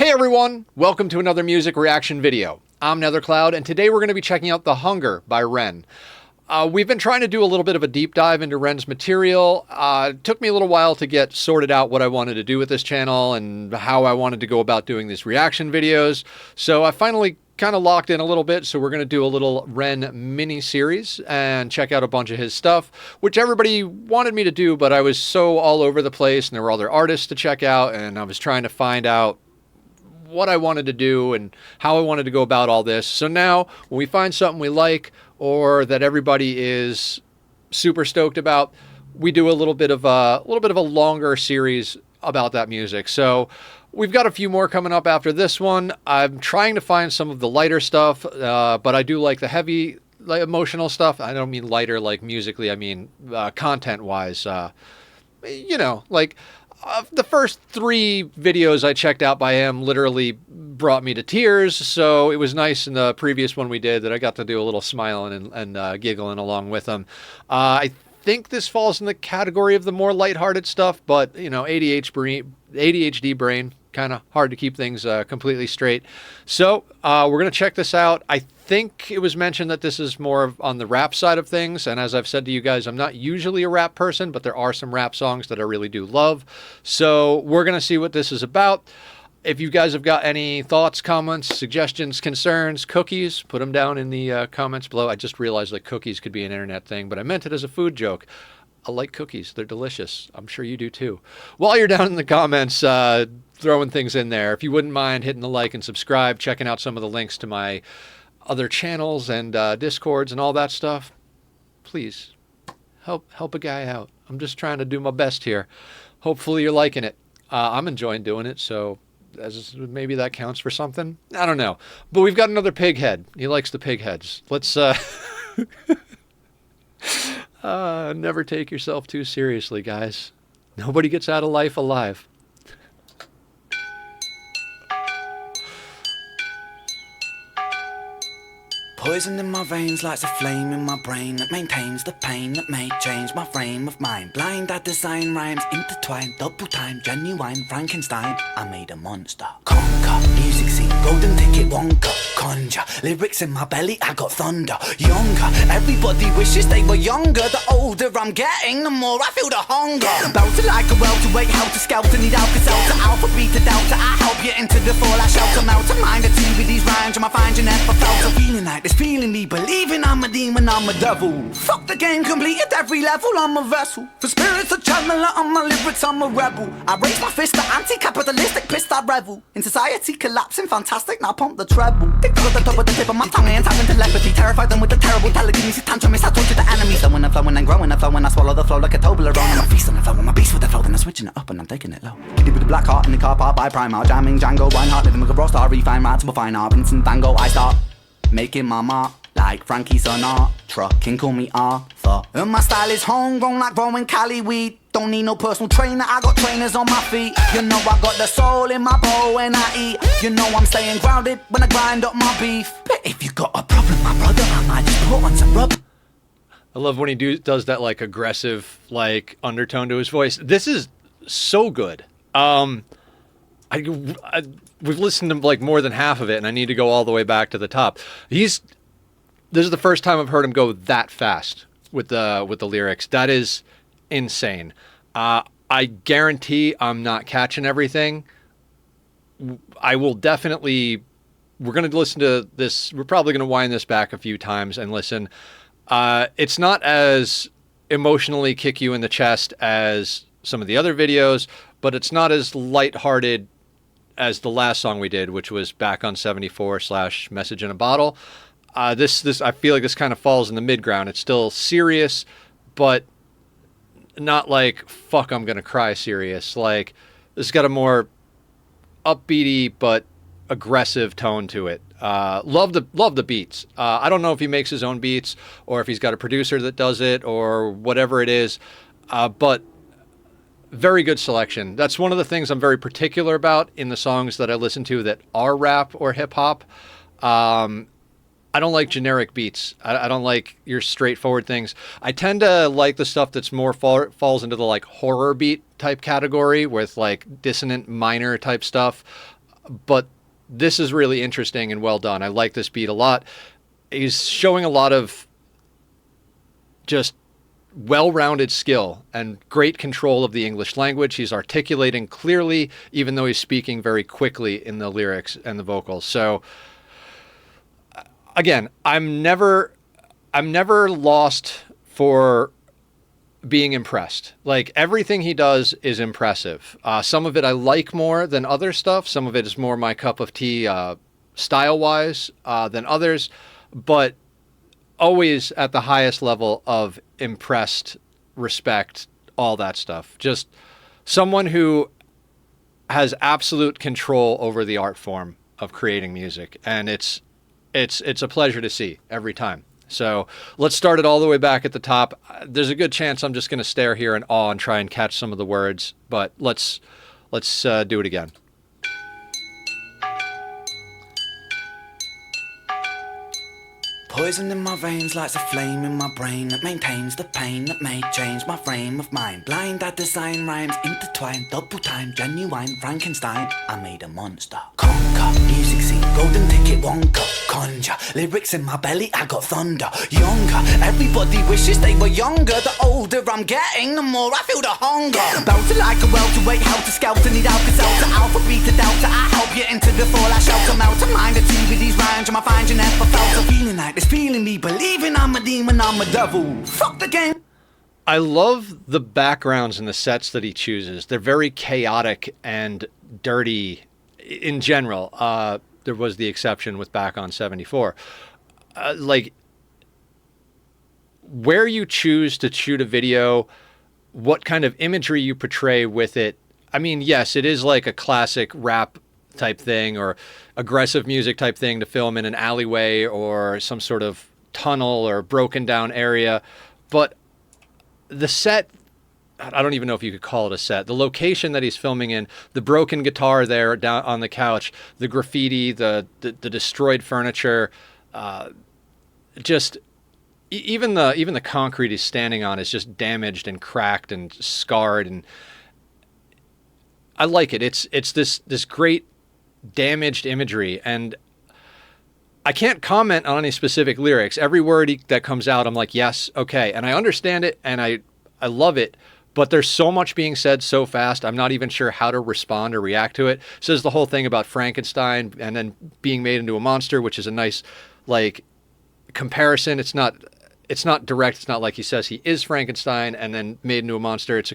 Hey everyone, welcome to another music reaction video. I'm Nethercloud, and today we're going to be checking out The Hunger by Ren. We've been trying to do a little bit of a deep dive into Ren's material. It took me a little while to get sorted out what I wanted to do with this channel and how I wanted to go about doing these reaction videos. So I finally kind of locked in a little bit, so we're going to do a little Ren mini-series and check out a bunch of his stuff, which everybody wanted me to do, but I was so all over the place and there were other artists to check out, and I was trying to find out what I wanted to do and how I wanted to go about all this. So now when we find something we like or that everybody is super stoked about, we do a little bit of a longer series about that music. So we've got a few more coming up after this one. I'm trying to find some of the lighter stuff, but I do like the heavy, like, emotional stuff. I don't mean lighter like musically, I mean content-wise. The first 3 videos I checked out by him literally brought me to tears, so it was nice in the previous one we did that I got to do a little smiling and giggling along with him. I think this falls in the category of the more lighthearted stuff, but, you know, ADHD brain, kind of hard to keep things completely straight. So we're going to check this out. I think it was mentioned that this is more on the rap side of things, and as I've said to you guys, I'm not usually a rap person, but there are some rap songs that I really do love. So we're going to see what this is about. If you guys have got any thoughts, comments, suggestions, concerns, cookies, put them down in the comments below. I just realized that cookies could be an internet thing, but I meant it as a food joke. I like cookies. They're delicious. I'm sure you do too. While you're down in the comments, throwing things in there, if you wouldn't mind hitting the like and subscribe, checking out some of the links to my other channels and Discords and all that stuff, please help a guy out. I'm just trying to do my best here. Hopefully you're liking it. I'm enjoying doing it, so maybe that counts for something. I don't know. But we've got another pig head. He likes the pig heads. Let's never take yourself too seriously, guys. Nobody gets out of life alive. Poison in my veins lights a flame in my brain that maintains the pain that may change my frame of mind. Blind, I design rhymes intertwined, double time, genuine Frankenstein. I made a monster. Conquer, music scene, golden ticket, Wonka. Conjure, lyrics in my belly, I got thunder. Younger, everybody wishes they were younger. The older I'm getting, the more I feel the hunger. Belter like a welterweight, helter skelter, need Alka-Seltzer, alpha, beta, delta. I help you into the fall, I shelter, melt a mind at tea with these rhymes. I find you never felt a feeling like this. Feeling me, believing I'm a demon, I'm a devil. Fuck the game, complete at every level, I'm a vessel. For spirits a channeler, on my lyrics, I'm a rebel. I raise my fist at anti-capitalistic, pissed I revel. In society collapsing, fantastic, now pump the treble. Tick at the top of the tip of my tongue, and time telepathy. Terrified them with the terrible telekinesis, tantrumist, I torture the enemy. Flowing and flowing and growing and flowing, I swallow the flow like a Toblerone. I'm a feast on the flow, I'm a beast with the flow, then I'm switching it up and I'm taking it low. Kiddie with the black heart in the car park by Primark, jamming Django, Reinhardt, living with a raw star, refine rats, we'll find art, Vincent Van Gogh, I start making my mark like Frankie Sinatra, can call me Arthur. And my style is homegrown like growing Cali weed. Don't need no personal trainer, I got trainers on my feet. You know I got the soul in my bowl when I eat. You know I'm staying grounded when I grind up my beef. But if you got a problem, my brother, I might just put on some rubber. I love when he does that like aggressive like undertone to his voice. This is so good. We've listened to like more than half of it, and I need to go all the way back to the top. This is the first time I've heard him go that fast with the lyrics. That is insane. I guarantee I'm not catching everything. I will definitely. We're going to listen to this. We're probably going to wind this back a few times and listen. It's not as emotionally kick you in the chest as some of the other videos, but it's not as lighthearted as the last song we did, which was Back on 74 / Message in a Bottle. This I feel like this kind of falls in the mid-ground. It's still serious, but not like, fuck, I'm gonna cry serious. Like, this has got a more upbeaty but aggressive tone to it. Love the beats. I don't know if he makes his own beats or if he's got a producer that does it or whatever it is, but very good selection. That's one of the things I'm very particular about in the songs that I listen to that are rap or hip-hop. I don't like generic beats. I don't like your straightforward things. I tend to like the stuff that's more falls into the like horror beat type category with like dissonant minor type stuff. but this is really interesting and well done. I like this beat a lot. He's showing a lot of just well-rounded skill and great control of the English language. He's articulating clearly, even though he's speaking very quickly in the lyrics and the vocals. So again, I'm never lost for being impressed. Like, everything he does is impressive. Some of it I like more than other stuff. Some of it is more my cup of tea, style-wise, than others. But always at the highest level of impressed, respect, all that stuff. Just someone who has absolute control over the art form of creating music, and it's a pleasure to see every time. So let's start it all the way back at the top. There's a good chance I'm just going to stare here in awe and try and catch some of the words, but let's do it again. Poison in my veins lights a flame in my brain that maintains the pain that may change my frame of mind. Blind, I design rhymes intertwined, double time, genuine Frankenstein. I made a monster. Conquer, music scene, golden ticket, Wonka, conjure. Lyrics in my belly, I got thunder. Younger, everybody wishes they were younger. The older I'm getting, the more I feel the hunger. Bound to like a welterweight, how to scout and need Alka-Seltzer, alpha, beta, delta. I help you into the fall, I shout them out. To mind a tea with these rhymes, I find you never felt. So feeling like this, feeling me, believing I'm a demon, I'm a devil. Fuck the game. I love the backgrounds and the sets that he chooses. They're very chaotic and dirty in general. There was the exception with Back on 74. Like, where you choose to shoot a video, what kind of imagery you portray with it. I mean, yes, it is like a classic rap type thing or aggressive music type thing to film in an alleyway or some sort of tunnel or broken down area. But the set, I don't even know if you could call it a set. The location that he's filming in, the broken guitar there down on the couch, the graffiti, the destroyed furniture, just even the concrete he's standing on is just damaged and cracked and scarred, and I like it. It's this great damaged imagery, and I can't comment on any specific lyrics. Every word that comes out, I'm like, yes, okay, and I understand it, and I love it, but there's so much being said so fast, I'm not even sure how to respond or react to it. Says the whole thing about Frankenstein and then being made into a monster, which is a nice, like, comparison. It's not direct. It's not like he says he is Frankenstein and then made into a monster. It's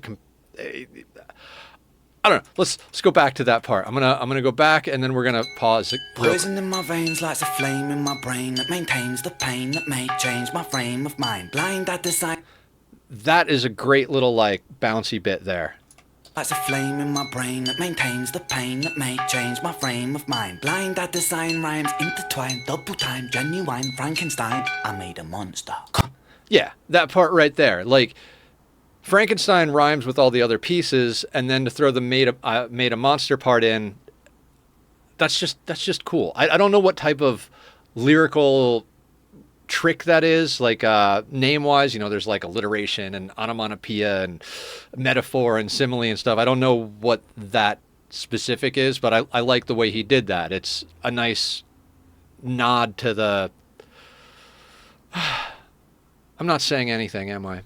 I don't know. Let's go back to that part. I'm gonna go back, and then we're gonna pause. Poison in my veins lights a flame in my brain that maintains the pain that may change my frame of mind. Blind, I design. That is a great little, like, bouncy bit there. Lights a flame in my brain that maintains the pain that may change my frame of mind. Blind, I design rhymes intertwined, double time, genuine Frankenstein. I made a monster. Yeah, that part right there. Like, Frankenstein rhymes with all the other pieces, and then to throw the made a monster part in, that's just cool. I don't know what type of lyrical trick that is, like, name wise. There's like alliteration and onomatopoeia and metaphor and simile and stuff. I don't know what that specific is, but I like the way he did that. It's a nice nod to the I'm not saying anything, am I?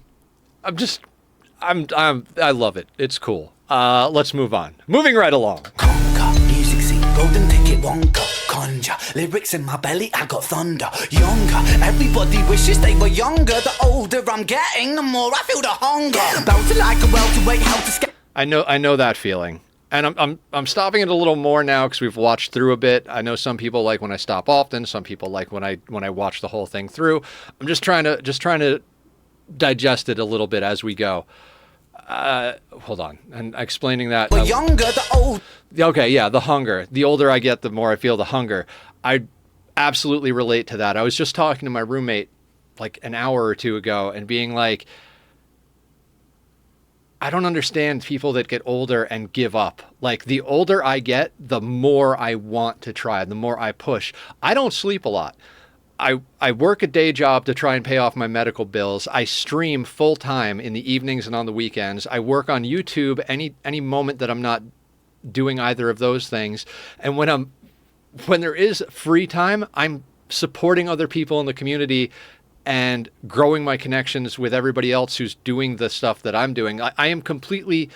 I love it. It's cool. Let's move on. Moving right along. Conquer, music scene, golden ticket, Wonka, conjure. Lyrics in my belly, I got thunder. Younger, everybody wishes they were younger. The older I'm getting, the more I feel the hunger. Bound to like a welterweight, how to scale. I know that feeling. And I'm stopping it a little more now because we've watched through a bit. I know some people like when I stop often. Some people like when I watch the whole thing through. I'm just trying to digest it a little bit as we go. Hold on. And explaining that. We're younger, the old. Okay, yeah, the hunger. The older I get, the more I feel the hunger. I absolutely relate to that. I was just talking to my roommate like an hour or two ago and being like, I don't understand people that get older and give up. Like, the older I get, the more I want to try, the more I push. I don't sleep a lot. I work a day job to try and pay off my medical bills. I stream full time in the evenings and on the weekends. I work on YouTube any moment that I'm not doing either of those things. And when there is free time, I'm supporting other people in the community and growing my connections with everybody else who's doing the stuff that I'm doing. I am completely,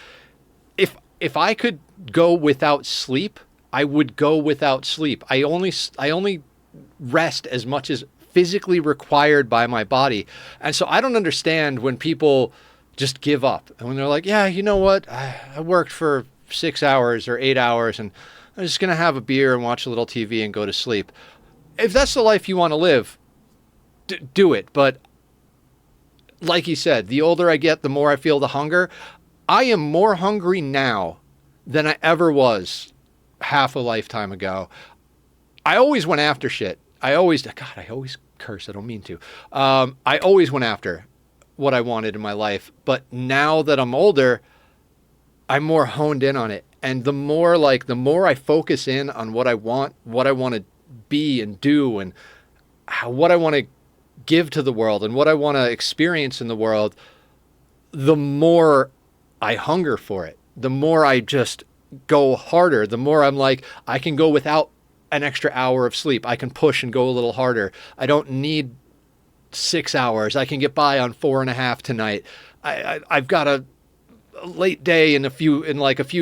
if I could go without sleep, I would go without sleep. I only rest as much as physically required by my body. And so I don't understand when people just give up. And when they're like, yeah, you know what? I worked for 6 hours or 8 hours and I'm just going to have a beer and watch a little TV and go to sleep. If that's the life you want to live, do it. But like he said, the older I get, the more I feel the hunger. I am more hungry now than I ever was half a lifetime ago. I always went after shit. I always curse. I don't mean to. I always went after what I wanted in my life. But now that I'm older, I'm more honed in on it. And the more I focus in on what I want to be and do and what I want to give to the world and what I want to experience in the world, the more I hunger for it, the more I just go harder, the more I'm like, I can go without an extra hour of sleep. I can push and go a little harder. I don't need 6 hours. I can get by on 4.5 tonight. I've got a late day in a few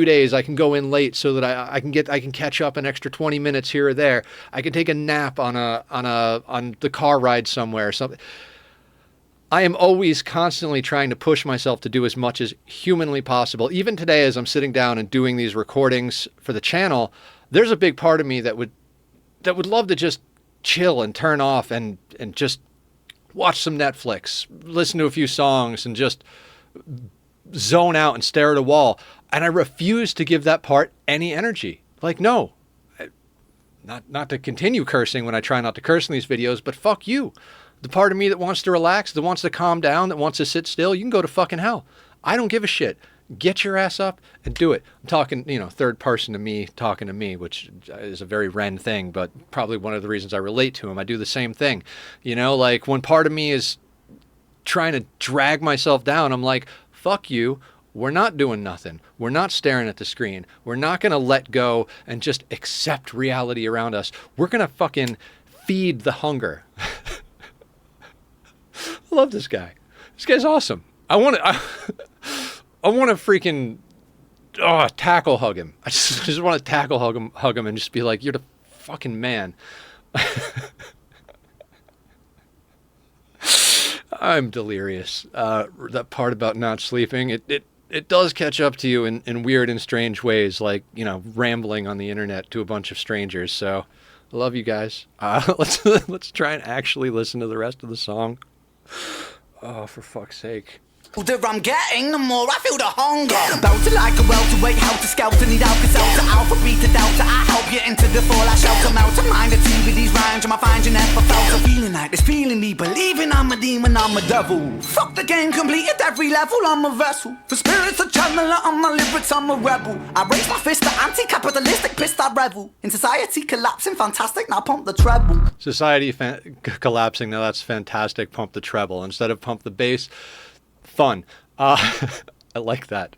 days. I can go in late so that I can catch up an extra 20 minutes here or there. I can take a nap on the car ride somewhere or something. I am always constantly trying to push myself to do as much as humanly possible. Even today, as I'm sitting down and doing these recordings for the channel, there's a big part of me that would love to just chill and turn off and just watch some Netflix, listen to a few songs and just zone out and stare at a wall. And I refuse to give that part any energy. Like, no, not to continue cursing when I try not to curse in these videos, but fuck you. The part of me that wants to relax, that wants to calm down, that wants to sit still, you can go to fucking hell. I don't give a shit. Get your ass up and do it. I'm talking, third person to me, talking to me, which is a very Ren thing, but probably one of the reasons I relate to him. I do the same thing. Like when part of me is trying to drag myself down, I'm like, fuck you. We're not doing nothing. We're not staring at the screen. We're not going to let go and just accept reality around us. We're going to fucking feed the hunger. I love this guy. This guy's awesome. I want to freaking tackle hug him. I just want to tackle hug him and just be like, you're the fucking man. I'm delirious. That part about not sleeping, it does catch up to you in weird and strange ways, like, rambling on the internet to a bunch of strangers. So I love you guys. Let's try and actually listen to the rest of the song. Oh, for fuck's sake. The older I'm getting, the more I feel the hunger. Belted like a welterweight, helter skelter, need Alka-Seltzer, alpha, beta, delta. I help you into the fall, I shelter, melt a mind, a team with these rhymes, and I find you never felt a feeling like this, feeling me, believing I'm a demon, I'm a devil. Fuck the game, completed every level, I'm a vessel. For spirits a channeler, I'm my lyrics, I'm a rebel. I raise my fist, the anti-capitalistic pissed, I revel. In society collapsing, fantastic, now pump the treble. Society collapsing, now that's fantastic, pump the treble. Instead of pump the bass, fun. I like that.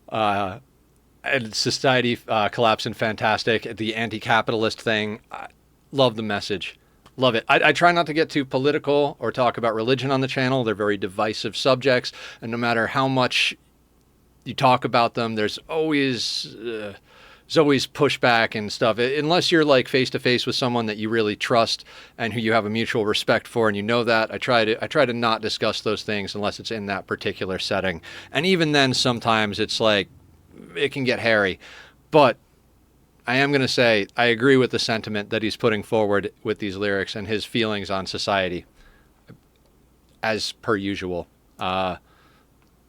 And society collapsing, fantastic. The anti-capitalist thing, love the message. Love it. I try not to get too political or talk about religion on the channel. They're very divisive subjects, and no matter how much you talk about them, there's always pushback and stuff. Unless you're like face to face with someone that you really trust and who you have a mutual respect for, and that, I try to not discuss those things unless it's in that particular setting. And even then, sometimes it's like it can get hairy. But I am going to say I agree with the sentiment that he's putting forward with these lyrics and his feelings on society, as per usual.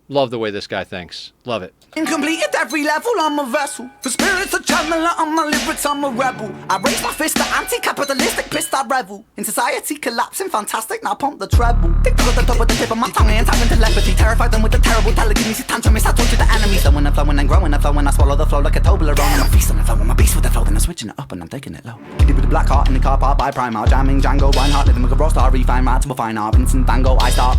Love the way this guy thinks. Love it. Incomplete at every level, I'm a vessel. For spirits a channeler, I'm my lyrics, I'm a rebel. I raise my fist, the anti-capitalistic pissed, I revel. In society collapsing, fantastic, now pump the treble. Tick tock at the top of the tip of my tongue, and tapping telepathy. Terrified them with the terrible telekinesis, tantrumist, I told you the enemy. Flowing and flowing and growing and flowing, I swallow the flow like a Toblerone. I'm feasting and flowing, my beast with the flow, then I'm switching it up and I'm taking it low. Kitty with the black heart in the car park by Primark, jamming Django, Reinhardt, living with a raw star, refine rats, we'll find our Vincent Van Gogh, I start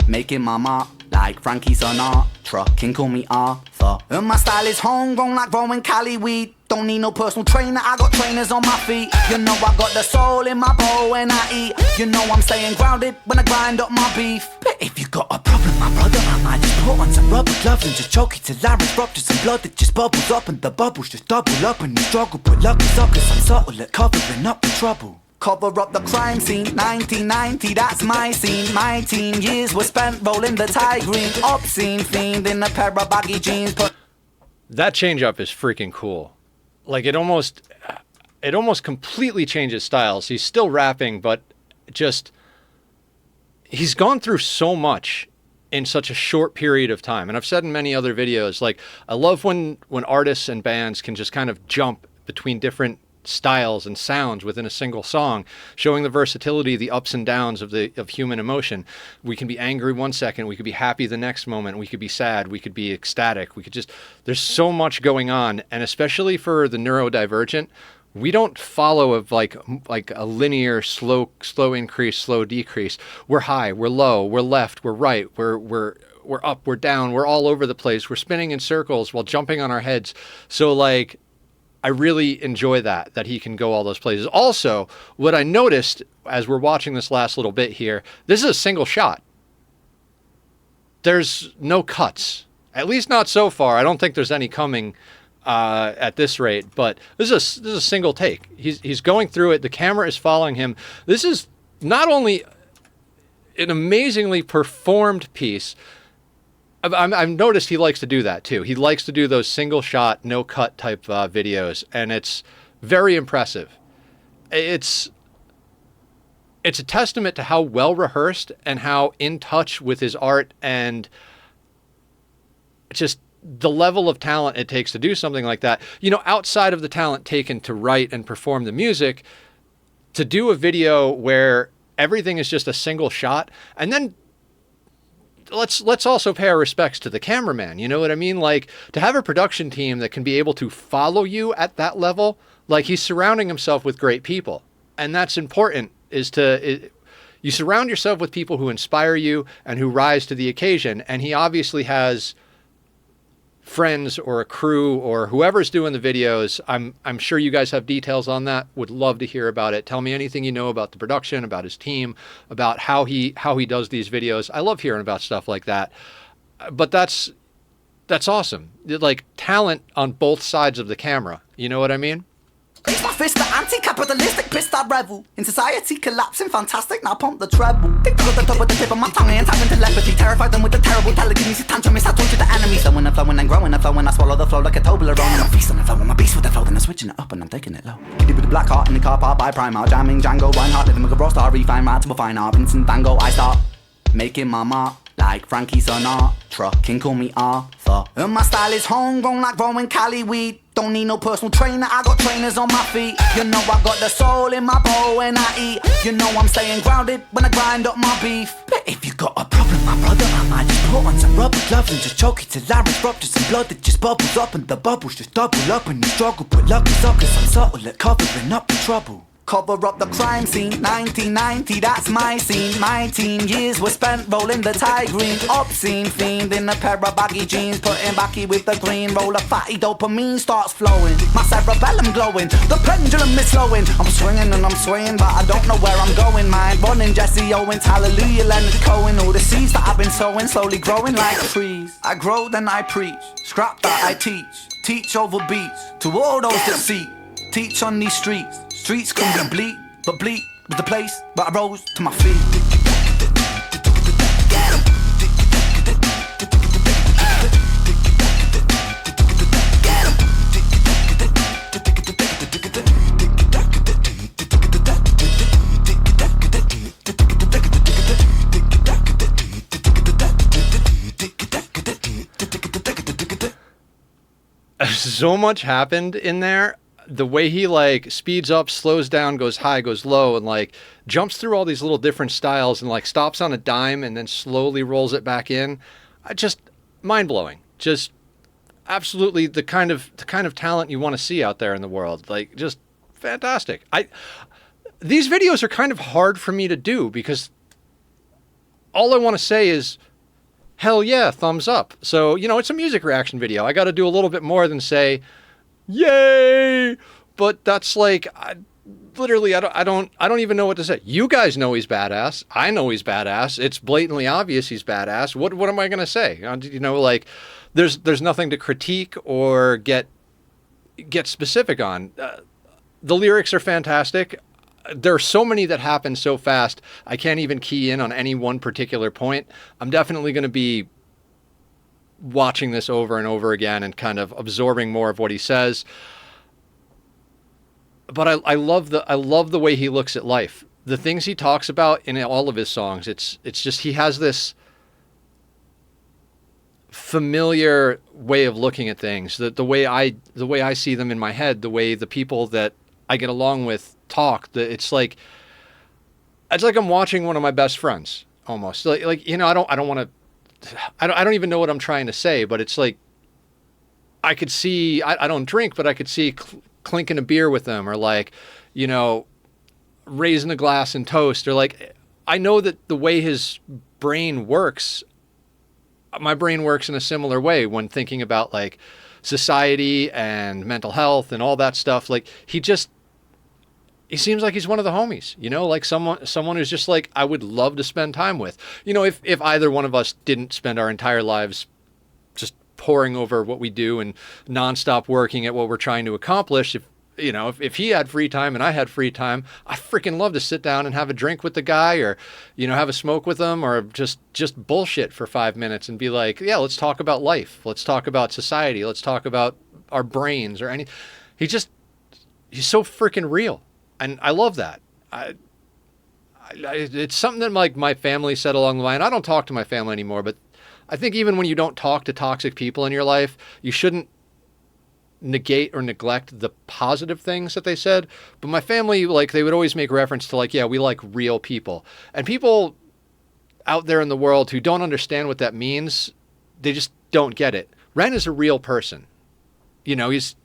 making my mark. like Frankie Sinatra. King call me Arthur. And my style is homegrown like growing Cali weed. Don't need no personal trainer, I got trainers on my feet. You know I got the soul in my bowl when I eat. You know I'm staying grounded when I grind up my beef. But if you got a problem, my brother, I might just put on some rubber gloves and just choke it till I erupt some blood that just bubbles up. And the bubbles just double up and you struggle. But luck is up cause I'm subtle at covering up the trouble. Cover up the crime scene, 1990, that's my scene. My teen years were spent rolling the Thai green. Obscene fiend in a pair of baggy jeans. That change up is freaking cool. Like it almost completely changes styles. He's still rapping, but just he's gone through so much in such a short period of time. And I've said in many other videos, like I love when artists and bands can just kind of jump between different styles and sounds within a single song, showing the versatility, the ups and downs of human emotion. We can be angry one second, we could be happy the next moment, we could be sad, we could be ecstatic, we could just, there's so much going on. And especially for the neurodivergent, we don't follow like a linear slow increase, slow decrease. We're high, we're low, we're left, we're right, we're up, we're down, we're all over the place, we're spinning in circles while jumping on our heads. So like I really enjoy that he can go all those places. Also, what I noticed as we're watching this last little bit here, this is a single shot. There's no cuts, at least not so far. I don't think there's any coming at this rate, but this is a single take. He's going through it. The camera is following him. This is not only an amazingly performed piece, I've noticed he likes to do that too. He likes to do those single shot, no cut type videos, and it's very impressive. It's a testament to how well rehearsed and how in touch with his art and just the level of talent it takes to do something like that. You know, outside of the talent taken to write and perform the music, to do a video where everything is just a single shot, and then let's also pay our respects to the cameraman. You know what I mean? Like to have a production team that can be able to follow you at that level, like he's surrounding himself with great people. And that's important, you surround yourself with people who inspire you and who rise to the occasion. And he obviously has friends or a crew or whoever's doing the videos. I'm sure you guys have details on that. Would love to hear about it. Tell me anything you know about the production, about his team, about how he does these videos. I love hearing about stuff like that. But that's awesome. Like talent on both sides of the camera. You know what I mean? Raise my fist at anti-capitalistic, pissed I revel in society collapsing, fantastic, now pump the treble. Tick tock the top with the tip of my tongue and tapping telepathy. Terrified them with the terrible telekinesis tantrum, I torture the enemies. Flowing and flowing and growing and flowing, I swallow the flow like a Toblerone. And I'm feasting and flowing, my beast with the flow, then I'm switching it up and I'm taking it low. Kitty with the black heart in the car park by Primark, jamming Django, Reinhardt, living with a raw star, refine rad to a fine art, Vincent Van Gogh, I start making my mark. Like Frankie Sinatra, King call me Arthur. And my style is homegrown like growing Cali weed. Don't need no personal trainer, I got trainers on my feet. You know I got the soul in my bowl when I eat. You know I'm staying grounded when I grind up my beef. But if you got a problem, my brother, I might just put on some rubber gloves and just choke it till I erupt some blood that just bubbles up. And the bubbles just double up and you struggle. But luck is up cause I'm subtle at covering up the trouble. Cover up the crime scene, 1990, that's my scene. My teen years were spent rolling the Thai green. Obscene fiend in a pair of baggy jeans, putting backy with the green. Roll a fatty, dopamine starts flowing. My cerebellum glowing, the pendulum is slowing. I'm swinging and I'm swaying, but I don't know where I'm going. Mind running, Jesse Owens, hallelujah, Leonard Cohen. All the seeds that I've been sowing, slowly growing like trees. I grow, then I preach, scrap that I teach over beats. To all those that seek, teach on these streets. Streets can be bleak, but bleak was the place where I rose to my feet. So much happened in there. The way he like speeds up, slows down, goes high, goes low, and like jumps through all these little different styles and like stops on a dime and then slowly rolls it back in. Just mind blowing. Just absolutely the kind of talent you want to see out there in the world. Like just fantastic. These videos are kind of hard for me to do because all I want to say is hell yeah, thumbs up. So, it's a music reaction video. I got to do a little bit more than say, yay. But that's like, literally, I don't even know what to say. You guys know he's badass. I know he's badass. It's blatantly obvious he's badass. What am I going to say? Like, there's nothing to critique or get specific on. The lyrics are fantastic. There are so many that happen so fast, I can't even key in on any one particular point. I'm definitely going to be watching this over and over again and kind of absorbing more of what he says. But I love the way he looks at life. The things he talks about in all of his songs, it's just he has this familiar way of looking at things. The way I see them in my head, the way the people that I get along with talk. It's like I'm watching one of my best friends almost. I don't even know what I'm trying to say, but it's like I could see. I don't drink, but I could see clinking a beer with them, or like, raising a glass and toast, or like I know that the way his brain works, my brain works in a similar way when thinking about like society and mental health and all that stuff. Like he seems like he's one of the homies, like someone who's just like, I would love to spend time with. If either one of us didn't spend our entire lives just poring over what we do and nonstop working at what we're trying to accomplish, if he had free time and I had free time, I freaking love to sit down and have a drink with the guy, or, have a smoke with him, or just bullshit for 5 minutes and be like, yeah, let's talk about life. Let's talk about society. Let's talk about our brains or any. He's so freaking real. And I love that. It's something that like my family said along the line. I don't talk to my family anymore, but I think even when you don't talk to toxic people in your life, you shouldn't negate or neglect the positive things that they said. But my family, like, they would always make reference to like, yeah, we like real people. And people out there in the world who don't understand what that means, they just don't get it. Ren is a real person. He's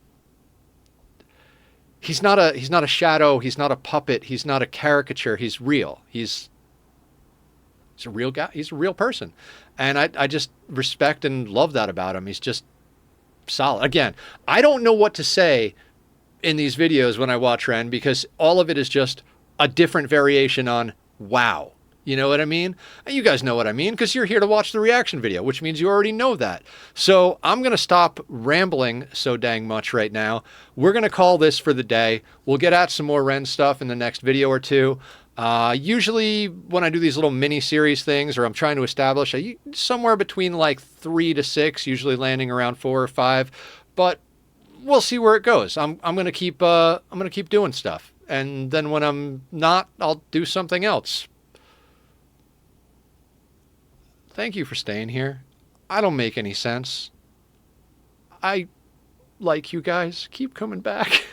not a shadow. He's not a puppet. He's not a caricature. He's real. He's a real guy. He's a real person. And I just respect and love that about him. He's just solid. Again, I don't know what to say in these videos when I watch Ren, because all of it is just a different variation on wow. You know what I mean? And you guys know what I mean, because you're here to watch the reaction video, which means you already know that. So I'm going to stop rambling so dang much right now. We're going to call this for the day. We'll get at some more Ren stuff in the next video or two. Usually when I do these little mini series things, or I'm trying to establish somewhere between like 3 to 6, usually landing around 4 or 5, but we'll see where it goes. I'm going to keep doing stuff. And then when I'm not, I'll do something else. Thank you for staying here. I don't make any sense. I like you guys. Keep coming back.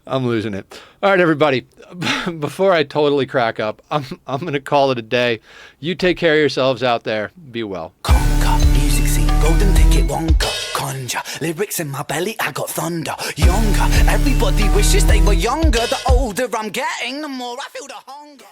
I'm losing it. All right, everybody. Before I totally crack up, I'm going to call it a day. You take care of yourselves out there. Be well. Conquer, music scene, golden ticket, Wonka, conjure, lyrics in my belly, I got thunder, younger, everybody wishes they were younger, the older I'm getting, the more I feel the hunger.